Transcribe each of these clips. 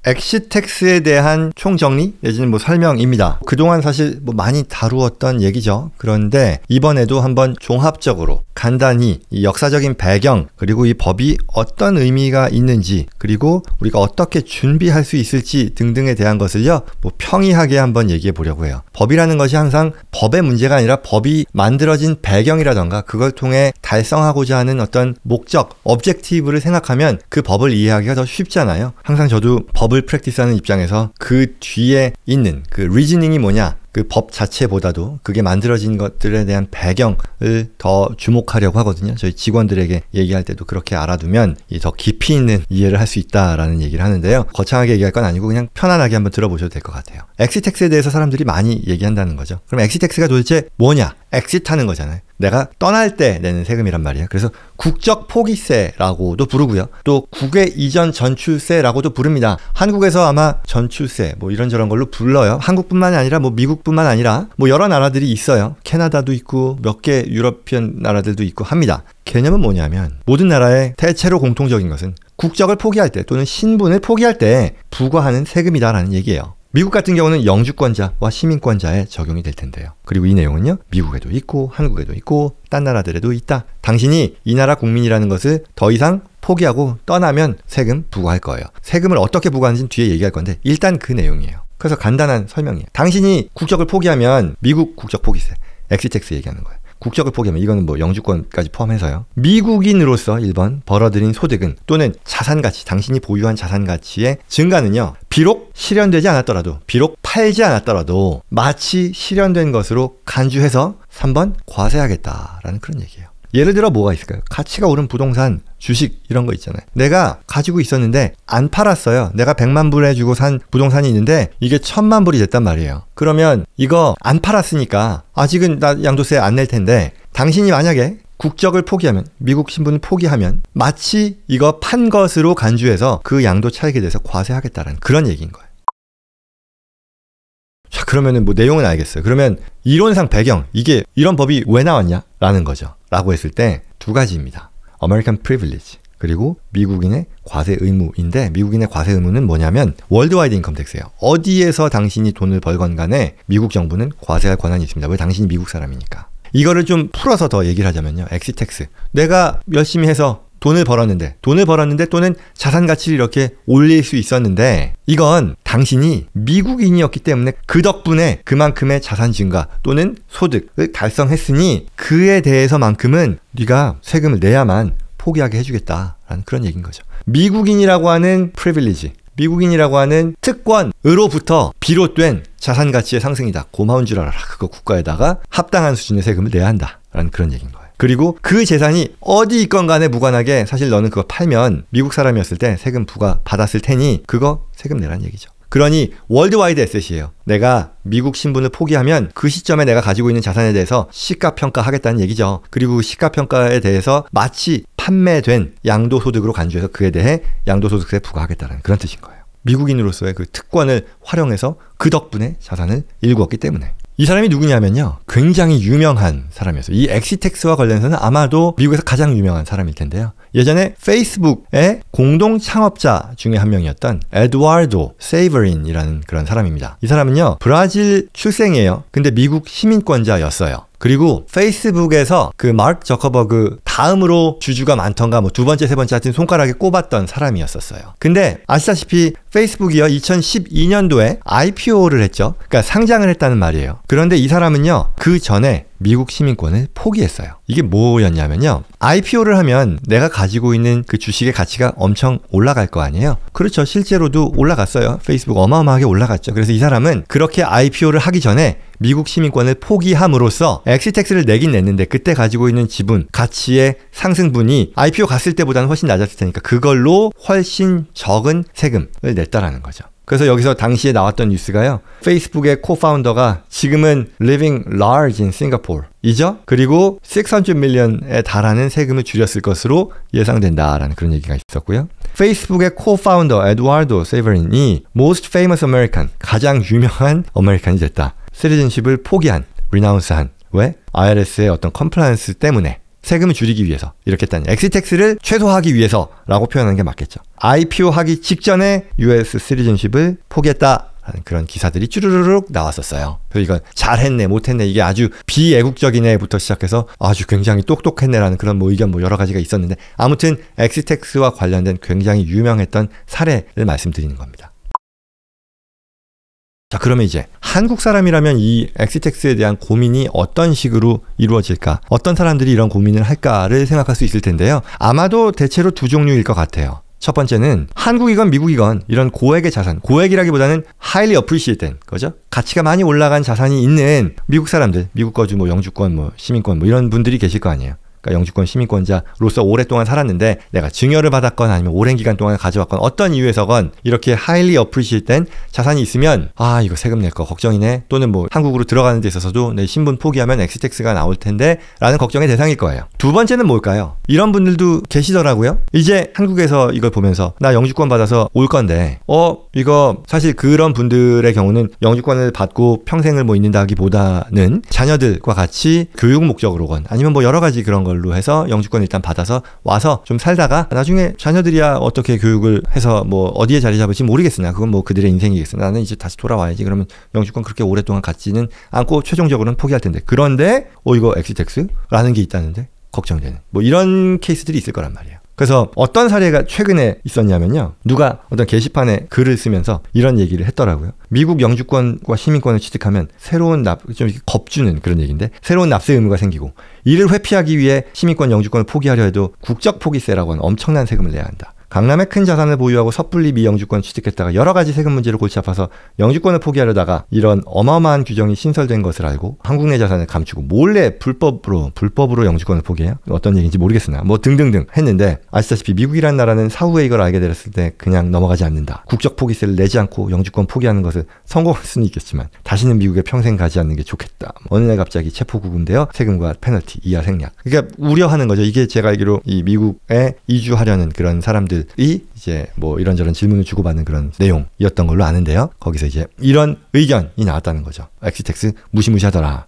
엑시트 텍스에 대한 총정리 내지는 뭐 설명입니다. 그동안 사실 뭐 많이 다루었던 얘기죠. 그런데 이번에도 한번 종합적으로 간단히 이 역사적인 배경, 그리고 이 법이 어떤 의미가 있는지, 그리고 우리가 어떻게 준비할 수 있을지 등등에 대한 것을요, 뭐 평이하게 한번 얘기해 보려고 해요. 법이라는 것이 항상 법의 문제가 아니라 법이 만들어진 배경이라던가 그걸 통해 달성하고자 하는 어떤 목적, objective를 생각하면 그 법을 이해하기가 더 쉽잖아요. 항상 저도 법을 프랙티스하는 입장에서 그 뒤에 있는 그 리즈닝이 뭐냐, 그 법 자체보다도 그게 만들어진 것들에 대한 배경을 더 주목하려고 하거든요. 저희 직원들에게 얘기할 때도 그렇게 알아두면 더 깊이 있는 이해를 할 수 있다라는 얘기를 하는데요. 거창하게 얘기할 건 아니고 그냥 편안하게 한번 들어보셔도 될 것 같아요. 엑시트 텍스에 대해서 사람들이 많이 얘기한다는 거죠. 그럼 엑시트 텍스가 도대체 뭐냐? 엑시트 하는 거잖아요. 내가 떠날 때 내는 세금이란 말이에요. 그래서 국적 포기세라고도 부르고요. 또 국외 이전 전출세라고도 부릅니다. 한국에서 아마 전출세 뭐 이런저런 걸로 불러요. 한국뿐만이 아니라 뭐 미국뿐만 아니라 뭐 여러 나라들이 있어요. 캐나다도 있고 몇 개 유러피언 나라들도 있고 합니다. 개념은 뭐냐면 모든 나라의 대체로 공통적인 것은 국적을 포기할 때 또는 신분을 포기할 때 부과하는 세금이다라는 얘기예요. 미국 같은 경우는 영주권자와 시민권자에 적용이 될 텐데요. 그리고 이 내용은요, 미국에도 있고 한국에도 있고 딴 나라들에도 있다. 당신이 이 나라 국민이라는 것을 더 이상 포기하고 떠나면 세금 부과할 거예요. 세금을 어떻게 부과하는지는 뒤에 얘기할 건데 일단 그 내용이에요. 그래서 간단한 설명이에요. 당신이 국적을 포기하면 미국 국적 포기세, 엑시트 텍스 얘기하는 거예요. 국적을 포기하면 이거는 뭐 영주권까지 포함해서요. 미국인으로서 1번 벌어들인 소득은 또는 자산가치, 당신이 보유한 자산가치의 증가는요, 비록 실현되지 않았더라도, 비록 팔지 않았더라도 마치 실현된 것으로 간주해서 3번 과세하겠다라는 그런 얘기예요. 예를 들어 뭐가 있을까요? 가치가 오른 부동산, 주식 이런 거 있잖아요. 내가 가지고 있었는데 안 팔았어요. 내가 100만 불에 주고 산 부동산이 있는데 이게 1000만 불이 됐단 말이에요. 그러면 이거 안 팔았으니까 아직은 나 양도세 안 낼 텐데, 당신이 만약에 국적을 포기하면, 미국 신분을 포기하면 마치 이거 판 것으로 간주해서 그 양도 차익에 대해서 과세하겠다라는 그런 얘기인 거예요. 자, 그러면은 뭐 내용은 알겠어요. 그러면 이론상 배경, 이게 이런 법이 왜 나왔냐? 라는 거죠. 라고 했을 때 두 가지입니다. American Privilege, 그리고 미국인의 과세 의무인데, 미국인의 과세 의무는 뭐냐면 월드와이드 인컴 텍스예요. 어디에서 당신이 돈을 벌건 간에 미국 정부는 과세할 권한이 있습니다. 왜? 당신이 미국 사람이니까. 이거를 좀 풀어서 더 얘기를 하자면요, 엑시트 텍스. 내가 열심히 해서 돈을 벌었는데 또는 자산 가치를 이렇게 올릴 수 있었는데, 이건 당신이 미국인이었기 때문에 그 덕분에 그만큼의 자산 증가 또는 소득을 달성했으니 그에 대해서만큼은 네가 세금을 내야만 포기하게 해주겠다라는 그런 얘기인 거죠. 미국인이라고 하는 프리빌리지, 미국인이라고 하는 특권으로부터 비롯된 자산 가치의 상승이다. 고마운 줄 알아라. 그거 국가에다가 합당한 수준의 세금을 내야 한다라는 그런 얘기인 거예요. 그리고 그 재산이 어디 있건 간에 무관하게 사실 너는 그거 팔면 미국 사람이었을 때 세금 부과 받았을 테니 그거 세금 내라는 얘기죠. 그러니 월드와이드 에셋이에요. 내가 미국 신분을 포기하면 그 시점에 내가 가지고 있는 자산에 대해서 시가평가하겠다는 얘기죠. 그리고 시가평가에 대해서 마치 판매된 양도소득으로 간주해서 그에 대해 양도소득세 부과하겠다는 그런 뜻인 거예요. 미국인으로서의 그 특권을 활용해서 그 덕분에 자산을 일구었기 때문에. 이 사람이 누구냐면요, 굉장히 유명한 사람이었어요. 이 엑시트 텍스와 관련해서는 아마도 미국에서 가장 유명한 사람일 텐데요. 예전에 페이스북의 공동 창업자 중에 한 명이었던 에드와르도 세이버린이라는 그런 사람입니다. 이 사람은요, 브라질 출생이에요. 근데 미국 시민권자였어요. 그리고 페이스북에서 그 마크 저커버그 다음으로 주주가 많던가 뭐 두 번째, 세 번째 하여튼 손가락에 꼽았던 사람이었었어요. 근데 아시다시피 페이스북이요, 2012년도에 IPO를 했죠. 그러니까 상장을 했다는 말이에요. 그런데 이 사람은요, 그 전에 미국 시민권을 포기했어요. 이게 뭐였냐면요, IPO를 하면 내가 가지고 있는 그 주식의 가치가 엄청 올라갈 거 아니에요. 그렇죠. 실제로도 올라갔어요. 페이스북 어마어마하게 올라갔죠. 그래서 이 사람은 그렇게 IPO를 하기 전에 미국 시민권을 포기함으로써 엑시트 텍스를 내긴 냈는데 그때 가지고 있는 지분, 가치의 상승분이 IPO 갔을 때보다는 훨씬 낮았을 테니까 그걸로 훨씬 적은 세금을 냈다라는 거죠. 그래서 여기서 당시에 나왔던 뉴스가요, 페이스북의 코파운더가 지금은 living large in Singapore 이죠? 그리고 600 million에 달하는 세금을 줄였을 것으로 예상된다라는 그런 얘기가 있었고요. 페이스북의 코파운더 에드와르도 세이버린이 most famous American, 가장 유명한 아메리칸이 됐다. 시티즌십을 포기한, 리나운스한. 왜? IRS의 어떤 컴플라이언스 때문에 세금을 줄이기 위해서 이렇게 했다니 엑시텍스를 최소화하기 위해서라고 표현하는 게 맞겠죠. IPO 하기 직전에 US 시티즌십을 포기했다 라는 그런 기사들이 쭈르르륵 나왔었어요. 그래서 이건 잘했네 못했네 이게 아주 비애국적이네부터 시작해서 아주 굉장히 똑똑했네라는 그런 뭐 의견 뭐 여러 가지가 있었는데 아무튼 엑시텍스와 관련된 굉장히 유명했던 사례를 말씀드리는 겁니다. 자, 그러면 이제 한국 사람이라면 이 엑시텍스에 대한 고민이 어떤 식으로 이루어질까? 어떤 사람들이 이런 고민을 할까를 생각할 수 있을 텐데요. 아마도 대체로 두 종류일 것 같아요. 첫 번째는 한국이건 미국이건 이런 고액의 자산, 고액이라기보다는 highly appreciated 거죠. 가치가 많이 올라간 자산이 있는 미국 사람들, 미국 거주 뭐 영주권, 뭐 시민권 뭐 이런 분들이 계실 거 아니에요. 그러니까 영주권 시민권자로서 오랫동안 살았는데 내가 증여를 받았건 아니면 오랜 기간 동안 가져왔건 어떤 이유에서건 이렇게 highly appreciated 자산이 있으면 아 이거 세금 낼 거 걱정이네 또는 뭐 한국으로 들어가는 데 있어서도 내 신분 포기하면 엑시텍스가 나올 텐데 라는 걱정의 대상일 거예요. 두 번째는 뭘까요? 이런 분들도 계시더라고요. 이제 한국에서 이걸 보면서 나 영주권 받아서 올 건데 이거 사실 그런 분들의 경우는 영주권을 받고 평생을 뭐 있는다기보다는 자녀들과 같이 교육 목적으로건 아니면 뭐 여러 가지 그런 걸로 해서 영주권 일단 받아서 와서 좀 살다가 나중에 자녀들이야 어떻게 교육을 해서 뭐 어디에 자리 잡을지 모르겠으나 그건 뭐 그들의 인생이겠으나 나는 이제 다시 돌아와야지 그러면 영주권 그렇게 오랫동안 갖지는 않고 최종적으로는 포기할 텐데 그런데 이거 엑시텍스라는 게 있다는데 걱정되는 뭐 이런 케이스들이 있을 거란 말이에요. 그래서 어떤 사례가 최근에 있었냐면요. 누가 어떤 게시판에 글을 쓰면서 이런 얘기를 했더라고요. 미국 영주권과 시민권을 취득하면 새로운 좀 겁주는 그런 얘기인데 새로운 납세 의무가 생기고 이를 회피하기 위해 시민권 영주권을 포기하려 해도 국적 포기세라고 하는 엄청난 세금을 내야 한다. 강남에 큰 자산을 보유하고 섣불리 미 영주권 취득했다가 여러 가지 세금 문제로 골치 아파서 영주권을 포기하려다가 이런 어마어마한 규정이 신설된 것을 알고 한국 내 자산을 감추고 몰래 불법으로 영주권을 포기해요. 어떤 얘기인지 모르겠으나 뭐 등등등 했는데 아시다시피 미국이라는 나라는 사후에 이걸 알게 되었을 때 그냥 넘어가지 않는다. 국적 포기세를 내지 않고 영주권 포기하는 것을 성공할 수는 있겠지만 다시는 미국에 평생 가지 않는 게 좋겠다. 어느 날 갑자기 체포구금되어 세금과 페널티, 이하 생략. 그러니까 우려하는 거죠. 이게 제가 알기로 이 미국에 이주하려는 그런 사람들 이 이제 뭐 이런저런 질문을 주고받는 그런 내용이었던 걸로 아는데요. 거기서 이제 이런 의견이 나왔다는 거죠. 엑시텍스 무시무시하더라.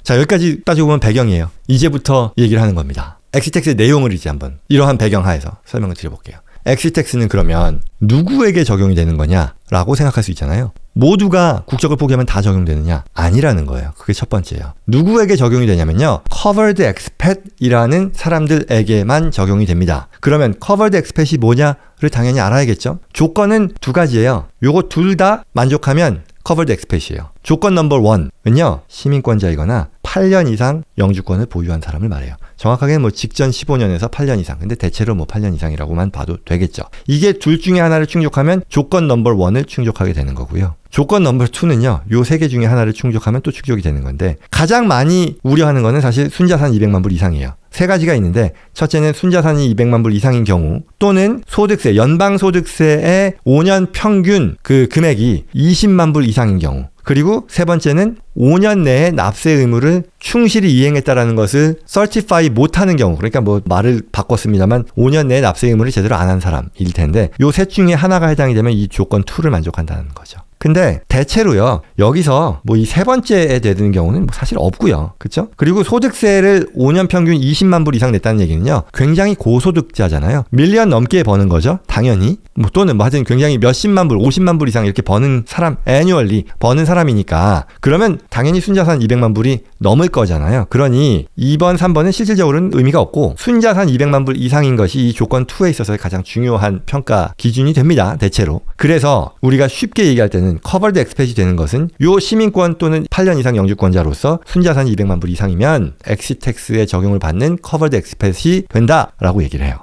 자, 여기까지 따지고 보면 배경이에요. 이제부터 얘기를 하는 겁니다. 엑시텍스의 내용을 이제 한번 이러한 배경 하에서 설명을 드려볼게요. 엑시텍스는 그러면 누구에게 적용이 되는 거냐라고 생각할 수 있잖아요. 모두가 국적을 포기하면 다 적용되느냐? 아니라는 거예요. 그게 첫 번째예요. 누구에게 적용이 되냐면요. covered expat이라는 사람들에게만 적용이 됩니다. 그러면 covered expat이 뭐냐를 당연히 알아야겠죠. 조건은 두 가지예요. 요거 둘 다 만족하면 covered expat이에요. 조건 넘버 1은요. 시민권자이거나 8년 이상 영주권을 보유한 사람을 말해요. 정확하게는 뭐 직전 15년에서 8년 이상. 근데 대체로 뭐 8년 이상이라고만 봐도 되겠죠. 이게 둘 중에 하나를 충족하면 조건 넘버 1을 충족하게 되는 거고요. 조건 넘버 2는요. 요 세 개 중에 하나를 충족하면 또 충족이 되는 건데 가장 많이 우려하는 거는 사실 순자산 200만 불 이상이에요. 세 가지가 있는데 첫째는 순자산이 200만 불 이상인 경우 또는 소득세, 연방소득세의 5년 평균 그 금액이 20만 불 이상인 경우 그리고 세 번째는 5년 내에 납세 의무를 충실히 이행했다라는 것을 certify 못하는 경우 그러니까 뭐 말을 바꿨습니다만 5년 내에 납세 의무를 제대로 안 한 사람일 텐데 요 셋 중에 하나가 해당이 되면 이 조건 2를 만족한다는 거죠. 근데 대체로요 여기서 뭐 이 세 번째에 되는 경우는 뭐 사실 없고요. 그렇죠? 그리고 소득세를 5년 평균 20만 불 이상 냈다는 얘기는요 굉장히 고소득자잖아요. 밀리언 넘게 버는 거죠. 당연히 뭐 또는 뭐 하여튼 굉장히 몇십만 불 50만 불 이상 이렇게 버는 사람 annually 버는 사람이니까 그러면 당연히 순자산 200만 불이 넘을 거잖아요. 그러니 2번 3번은 실질적으로는 의미가 없고 순자산 200만 불 이상인 것이 이 조건 2에 있어서 가장 중요한 평가 기준이 됩니다. 대체로. 그래서 우리가 쉽게 얘기할 때는 covered expat이 되는 것은 요 시민권 또는 8년 이상 영주권자로서 순자산이 200만 불 이상이면 엑시텍스에 적용을 받는 covered expat이 된다라고 얘기를 해요.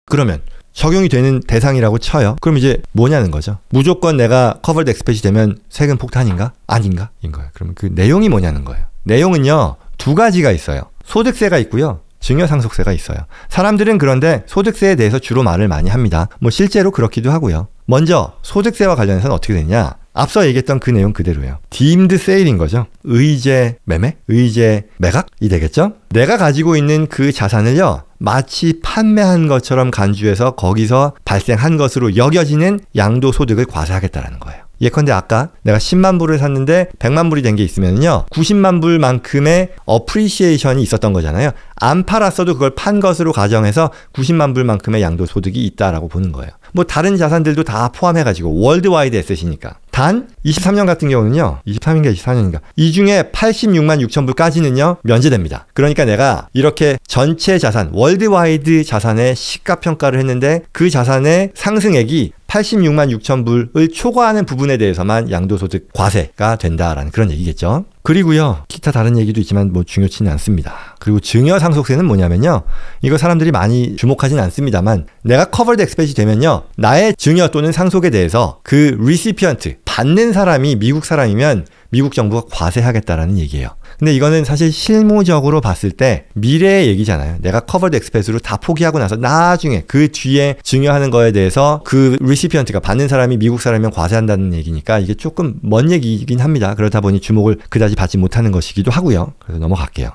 그러면 적용이 되는 대상이라고 쳐요. 그럼 이제 뭐냐는 거죠. 무조건 내가 covered expat이 되면 세금 폭탄인가? 아닌가? 인 거예요. 그러면 그 내용이 뭐냐는 거예요. 내용은요. 두 가지가 있어요. 소득세가 있고요. 증여상속세가 있어요. 사람들은 그런데 소득세에 대해서 주로 말을 많이 합니다. 뭐 실제로 그렇기도 하고요. 먼저 소득세와 관련해서는 어떻게 되냐? 앞서 얘기했던 그 내용 그대로예요. deemed sale인 거죠. 의제 매매? 의제 매각이 되겠죠? 내가 가지고 있는 그 자산을요. 마치 판매한 것처럼 간주해서 거기서 발생한 것으로 여겨지는 양도소득을 과세하겠다라는 거예요. 예컨대 아까 내가 10만 불을 샀는데 100만 불이 된 게 있으면요 90만 불만큼의 어프리시에이션이 있었던 거잖아요. 안 팔았어도 그걸 판 것으로 가정해서 90만 불만큼의 양도소득이 있다라고 보는 거예요. 뭐 다른 자산들도 다 포함해가지고 월드와이드 에셋이니까. 단 23년 같은 경우는요 23인가 24년인가 이 중에 86만 6천 불까지는요 면제됩니다. 그러니까 내가 이렇게 전체 자산 월드와이드 자산의 시가평가를 했는데 그 자산의 상승액이 86만 6천 불을 초과하는 부분에 대해서만 양도소득 과세가 된다라는 그런 얘기겠죠. 그리고요 기타 다른 얘기도 있지만 뭐 중요치는 않습니다. 그리고 증여상속세는 뭐냐면요 이거 사람들이 많이 주목하진 않습니다만 내가 커버드 엑스펫이 되면요 나의 증여 또는 상속에 대해서 그 리시피언트 받는 사람이 미국 사람이면 미국 정부가 과세하겠다라는 얘기예요. 근데 이거는 사실 실무적으로 봤을 때 미래의 얘기잖아요. 내가 커버드 엑스펫으로 다 포기하고 나서 나중에 그 뒤에 증여하는 거에 대해서 그 리시피언트가 받는 사람이 미국 사람이면 과세한다는 얘기니까 이게 조금 먼 얘기이긴 합니다. 그러다 보니 주목을 그다지 받지 못하는 것이기도 하고요. 그래서 넘어갈게요.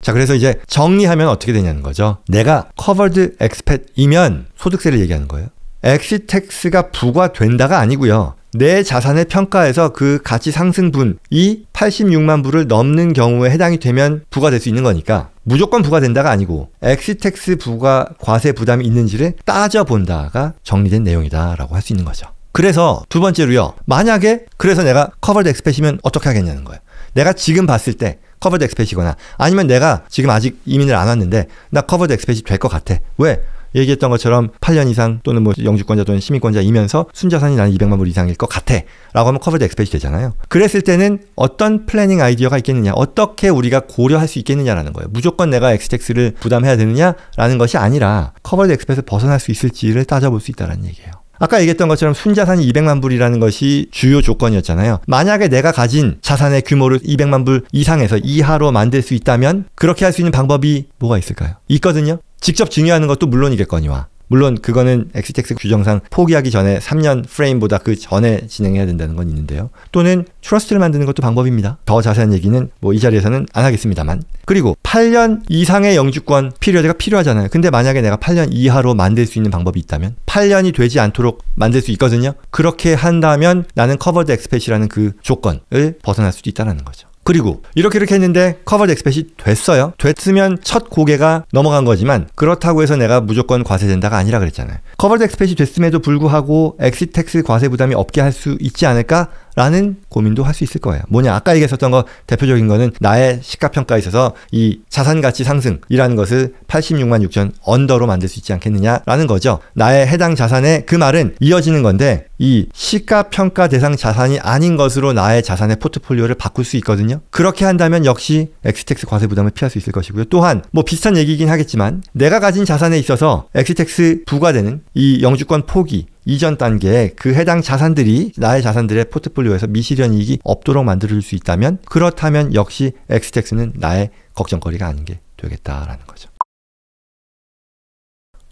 자, 그래서 이제 정리하면 어떻게 되냐는 거죠. 내가 커버드 엑스펫이면 소득세를 얘기하는 거예요. 엑시트 텍스가 부과된다가 아니고요. 내 자산의 평가에서 그 가치 상승분이 86만 불을 넘는 경우에 해당이 되면 부과될 수 있는 거니까 무조건 부과된다가 아니고 엑시트 텍스 부과 과세 부담이 있는지를 따져본다가 정리된 내용이다라고 할 수 있는 거죠. 그래서 두 번째로요. 만약에 그래서 내가 커버드 엑스펫이면 어떻게 하겠냐는 거예요. 내가 지금 봤을 때 커버드 엑스펫이거나 아니면 내가 지금 아직 이민을 안 왔는데 나 커버드 엑스펫이 될 것 같아. 왜? 얘기했던 것처럼 8년 이상 또는 뭐 영주권자 또는 시민권자이면서 순자산이 나는 200만 불 이상일 것 같아 라고 하면 커버드 엑스펫이 되잖아요. 그랬을 때는 어떤 플래닝 아이디어가 있겠느냐, 어떻게 우리가 고려할 수 있겠느냐라는 거예요. 무조건 내가 엑스텍스를 부담해야 되느냐라는 것이 아니라 커버드 엑스펫을 벗어날 수 있을지를 따져볼 수 있다는 얘기예요. 아까 얘기했던 것처럼 순자산이 200만 불이라는 것이 주요 조건이었잖아요. 만약에 내가 가진 자산의 규모를 200만 불 이상에서 이하로 만들 수 있다면 그렇게 할 수 있는 방법이 뭐가 있을까요? 있거든요. 직접 증여하는 것도 물론이겠거니와 물론 그거는 엑시텍스 규정상 포기하기 전에 3년 프레임보다 그 전에 진행해야 된다는 건 있는데요. 또는 트러스트를 만드는 것도 방법입니다. 더 자세한 얘기는 뭐 이 자리에서는 안 하겠습니다만. 그리고 8년 이상의 영주권 피리어드가 필요하잖아요. 근데 만약에 내가 8년 이하로 만들 수 있는 방법이 있다면 8년이 되지 않도록 만들 수 있거든요. 그렇게 한다면 나는 커버드 엑스펫이라는 그 조건을 벗어날 수도 있다는 거죠. 그리고 이렇게 했는데 커버드 엑스펫이 됐어요. 됐으면 첫 고개가 넘어간 거지만 그렇다고 해서 내가 무조건 과세된다가 아니라 그랬잖아요. 커버드 엑스펫이 됐음에도 불구하고 엑시트 텍스 과세 부담이 없게 할 수 있지 않을까? 라는 고민도 할 수 있을 거예요. 뭐냐, 아까 얘기했었던 거 대표적인 거는 나의 시가평가에 있어서 이 자산가치 상승이라는 것을 86만 6천 언더로 만들 수 있지 않겠느냐라는 거죠. 나의 해당 자산의 그 말은 이어지는 건데 이 시가평가 대상 자산이 아닌 것으로 나의 자산의 포트폴리오를 바꿀 수 있거든요. 그렇게 한다면 역시 엑시텍스 과세 부담을 피할 수 있을 것이고요. 또한 뭐 비슷한 얘기긴 하겠지만 내가 가진 자산에 있어서 엑시텍스 부과되는 이 영주권 포기 이전 단계에 그 해당 자산들이 나의 자산들의 포트폴리오에서 미실현 이익이 없도록 만들어줄 수 있다면 그렇다면 역시 엑시텍스는 나의 걱정거리가 아닌 게 되겠다라는 거죠.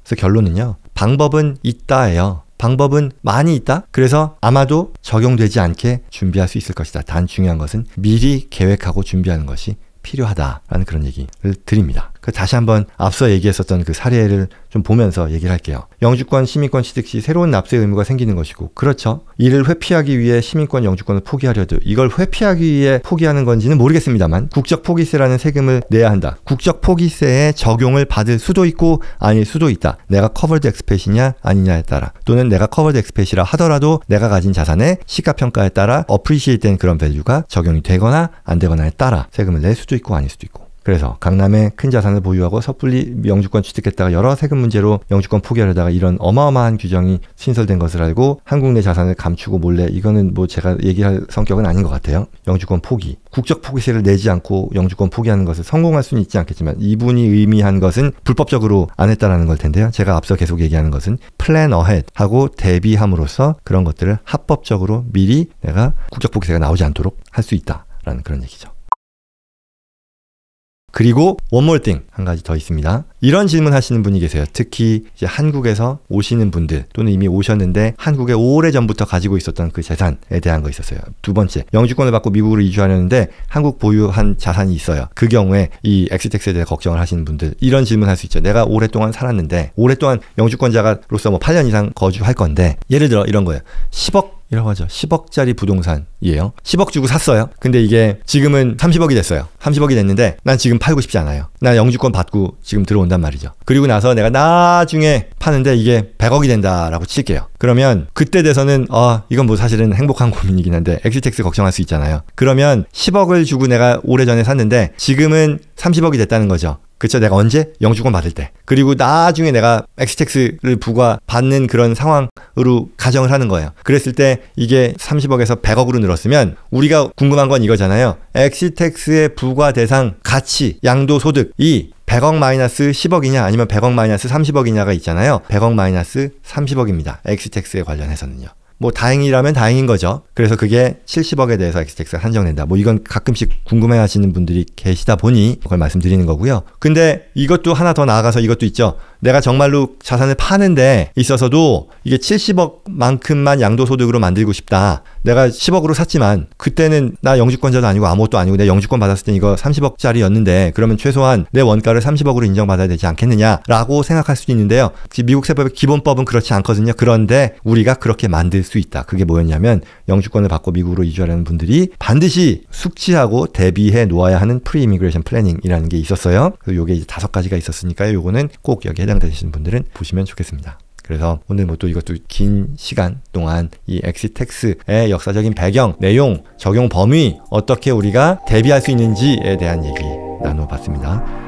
그래서 결론은요. 방법은 있다예요. 방법은 많이 있다. 그래서 아마도 적용되지 않게 준비할 수 있을 것이다. 단 중요한 것은 미리 계획하고 준비하는 것이 필요하다라는 그런 얘기를 드립니다. 다시 한번 앞서 얘기했었던 그 사례를 좀 보면서 얘기를 할게요. 영주권, 시민권 취득 시 새로운 납세 의무가 생기는 것이고 그렇죠. 이를 회피하기 위해 시민권, 영주권을 포기하려도 이걸 회피하기 위해 포기하는 건지는 모르겠습니다만 국적 포기세라는 세금을 내야 한다. 국적 포기세에 적용을 받을 수도 있고 아닐 수도 있다. 내가 커버드 엑스펫이냐 아니냐에 따라 또는 내가 커버드 엑스펫이라 하더라도 내가 가진 자산의 시가평가에 따라 어프리시에이트 된 그런 밸류가 적용이 되거나 안 되거나에 따라 세금을 낼 수도 있고 아닐 수도 있고 그래서 강남에 큰 자산을 보유하고 섣불리 영주권 취득했다가 여러 세금 문제로 영주권 포기하려다가 이런 어마어마한 규정이 신설된 것을 알고 한국 내 자산을 감추고 몰래 이거는 뭐 제가 얘기할 성격은 아닌 것 같아요. 영주권 포기, 국적 포기세를 내지 않고 영주권 포기하는 것을 성공할 수는 있지 않겠지만 이분이 의미한 것은 불법적으로 안 했다라는 걸 텐데요. 제가 앞서 계속 얘기하는 것은 플랜 어헤드 하고 대비함으로써 그런 것들을 합법적으로 미리 내가 국적 포기세가 나오지 않도록 할 수 있다라는 그런 얘기죠. 그리고 one more thing 한 가지 더 있습니다. 이런 질문 하시는 분이 계세요. 특히 이제 한국에서 오시는 분들 또는 이미 오셨는데 한국에 오래전부터 가지고 있었던 그 재산에 대한 거 있었어요. 두 번째, 영주권을 받고 미국으로 이주하려는데 한국 보유한 자산이 있어요. 그 경우에 이 엑시텍스에 대해 걱정을 하시는 분들, 이런 질문 할 수 있죠. 내가 오랫동안 살았는데 오랫동안 영주권자로서 뭐 8년 이상 거주할 건데, 예를 들어 이런 거예요. 10억 이라고 하죠. 10억짜리 부동산이에요. 10억 주고 샀어요. 근데 이게 지금은 30억이 됐어요. 30억이 됐는데 난 지금 팔고 싶지 않아요. 난 영주권 받고 지금 들어온단 말이죠. 그리고 나서 내가 나중에 파는데 이게 100억이 된다라고 칠게요. 그러면 그때 돼서는 이건 뭐 사실은 행복한 고민이긴 한데 엑시텍스 걱정할 수 있잖아요. 그러면 10억을 주고 내가 오래전에 샀는데 지금은 30억이 됐다는 거죠. 그쵸? 내가 언제? 영주권 받을 때. 그리고 나중에 내가 엑시텍스를 부과받는 그런 상황으로 가정을 하는 거예요. 그랬을 때 이게 30억에서 100억으로 늘었으면 우리가 궁금한 건 이거잖아요. 엑시텍스의 부과 대상 가치, 양도소득이 100억 마이너스 10억이냐 아니면 100억 마이너스 30억이냐가 있잖아요. 100억 마이너스 30억입니다. 엑시텍스에 관련해서는요. 뭐 다행이라면 다행인 거죠. 그래서 그게 70억에 대해서 엑시텍스가 한정된다. 뭐 이건 가끔씩 궁금해 하시는 분들이 계시다 보니 그걸 말씀드리는 거고요. 근데 이것도 하나 더 나아가서 이것도 있죠. 내가 정말로 자산을 파는 데 있어서도 이게 70억만큼만 양도소득으로 만들고 싶다. 내가 10억으로 샀지만 그때는 나 영주권자도 아니고 아무것도 아니고 내 영주권 받았을 때 이거 30억짜리였는데 그러면 최소한 내 원가를 30억으로 인정받아야 되지 않겠느냐라고 생각할 수도 있는데요. 미국 세법의 기본법은 그렇지 않거든요. 그런데 우리가 그렇게 만들 수 있다. 그게 뭐였냐면 영주권을 받고 미국으로 이주하려는 분들이 반드시 숙지하고 대비해 놓아야 하는 프리이미그레이션 플래닝이라는 게 있었어요. 그래서 요게 이제 5가지가 있었으니까요. 요거는 꼭 여기에 해당되시는 분들은 보시면 좋겠습니다. 그래서 오늘 뭐 또 이것도 긴 시간 동안 이 엑시텍스의 역사적인 배경, 내용, 적용 범위, 어떻게 우리가 대비할 수 있는지에 대한 얘기 나눠봤습니다.